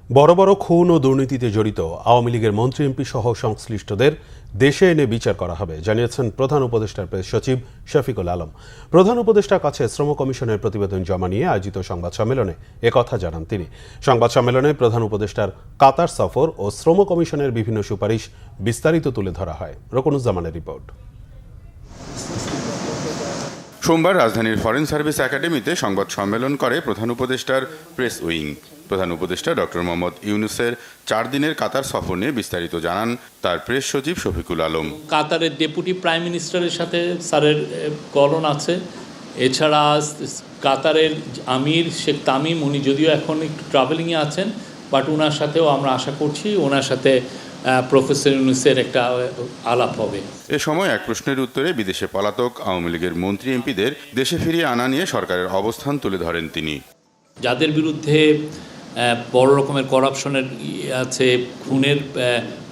বড় বড় খুন ও দুর্নীতিতে জড়িত আওয়ামী লীগের মন্ত্রী এমপি সহ সংশ্লিষ্টদের দেশে এনে বিচার করা হবে জানিয়েছেন প্রধান উপদেষ্টার প্রেস সচিব শফিকুল আলম। প্রধান উপদেষ্টার কাছে শ্রম কমিশনের প্রতিবেদন জমা নিয়ে আয়োজিত সংবাদ সম্মেলনে একথা জানান তিনি। সংবাদ সম্মেলনে প্রধান উপদেষ্টার কাতার সফর ও শ্রম কমিশনের বিভিন্ন সুপারিশ বিস্তারিত তুলে ধরা হয়। রকুনুজ্জামানের রিপোর্ট। সোমবার রাজধানীর ফরেন সার্ভিস একাডেমিতে সংবাদ সম্মেলন করে প্রধান উপদেষ্টার প্রেস উইং। প্রধান উপদেষ্টা ডক্টর মোহাম্মদ ইউনূসের 4 দিনের কাতার সফর নিয়ে বিস্তারিত জানান তার প্রেস সচিব শফিকুল আলম। কাতারের ডেপুটি প্রাইম মিনিস্টারের সাথে স্যারের কলন আছে। এছাড়া কাতারের আমির শেখ তামিম, উনি যদিও এখন একটু ট্রাভেলিংয়ে আছেন, বাট ওনার সাথেও আমরা আশা করছি ওনার সাথে প্রফেসর ইউনূসের একটা আলাপ হবে। এ সময় এক প্রশ্নের উত্তরে বিদেশে পলাতক আওয়ামী লীগের মন্ত্রী এমপিদের দেশে ফিরিয়ে আনা নিয়ে সরকারের অবস্থান তুলে ধরেন তিনি। যাদের বিরুদ্ধে বড় রকমের করাপশনের আছে, খুনের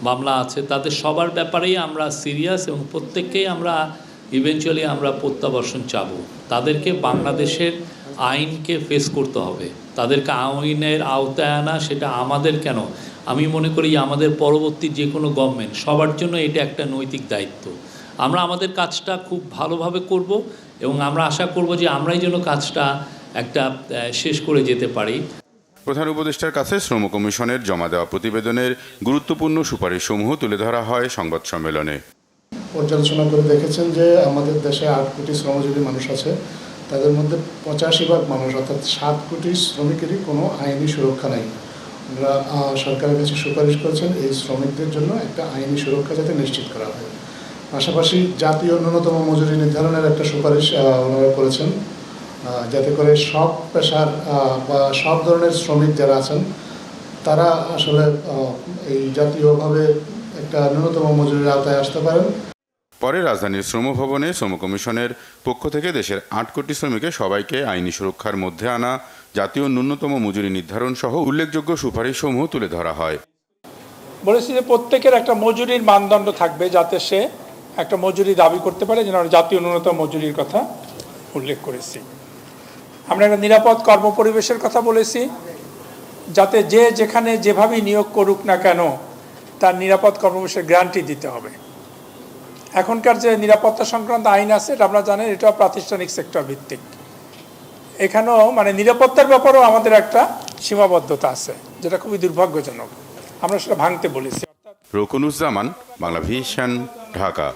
মামলা আছে, তাদের সবার ব্যাপারেই আমরা সিরিয়াস এবং প্রত্যেককেই আমরা ইভেনচুয়ালি আমরা প্রত্যাবর্তন চাব। তাদেরকে বাংলাদেশের আইনকে ফেস করতে হবে, তাদেরকে আইনের আওতায় আনা, সেটা আমাদের কেন, আমি মনে করি আমাদের পরবর্তী যে কোনো গভর্নমেন্ট সবার জন্য এটা একটা নৈতিক দায়িত্ব। আমরা আমাদের কাজটা খুব ভালোভাবে করব এবং আমরা আশা করব যে আমরাই যেন কাজটা একটা শেষ করে যেতে পারি। প্রধান উপদেষ্টার কাছে শ্রম কমিশনের জমা দেওয়া প্রতিবেদনের গুরুত্বপূর্ণ সুপারিশসমূহ তুলে ধরা হয় সংবাদ সম্মেলনে। পর্যালোচনা করে দেখেছেন যে আমাদের দেশে 8 কোটি শ্রমজীবী মানুষ আছে, তাদের মধ্যে 85% মানুষ অর্থাৎ 7 কোটি শ্রমিকেরই কোনো আইনি সুরক্ষা নেই। আমরা সরকারের কাছে সুপারিশ করেছেন এই শ্রমিকদের জন্য একটা আইনি সুরক্ষা যাতে নিশ্চিত করা হয়। পাশাপাশি জাতীয় ন্যূনতম মজুরি নির্ধারণের একটা সুপারিশ ওনারা করেছেন, যাতে করে সব পেশার বা সব ধরনের শ্রমিক যারা আছেন তারা আসলে এই জাতীয়ভাবে একটা ন্যূনতম মজুরির আওতায় আসতে পারেন। পরে রাজধানীর শ্রম ভবনে শ্রম কমিশনের পক্ষ থেকে দেশের 8 কোটি শ্রমিকের সবাইকে আইনি সুরক্ষার মধ্যে আনা, জাতীয় ন্যূনতম মজুরি নির্ধারণ সহ উল্লেখযোগ্য সুপারিশসমূহ তুলে ধরা হয়। বলেছি যে প্রত্যেকের একটা মজুরির মানদণ্ড থাকবে, যাতে সে একটা মজুরি দাবি করতে পারে, যেন জাতীয় ন্যূনতম মজুরির কথা উল্লেখ করেছি। আমরা একটা নিরাপদ কর্মপরিবেশের কথা বলেছি, যাতে যে যেখানে যেভাবেই নিয়োগ করুক না কেন তার নিরাপদ কর্মপরিবেশের গ্যারান্টি দিতে হবে। এখনকার যে নিরাপত্তা সংক্রান্ত আইন আছে এটা আমরা জানেন, এটা প্রাতিষ্ঠানিক সেক্টর ভিত্তিক। এখানেও মানে নিরাপত্তার ব্যাপারেও আমাদের একটা সীমাবদ্ধতা আছে, যেটা খুবই দুর্ভাগ্যজনক। আমরা সেটা ভাঙতে বলেছি। রকুনুজ্জামান, বাংলা ভিশন, ঢাকা।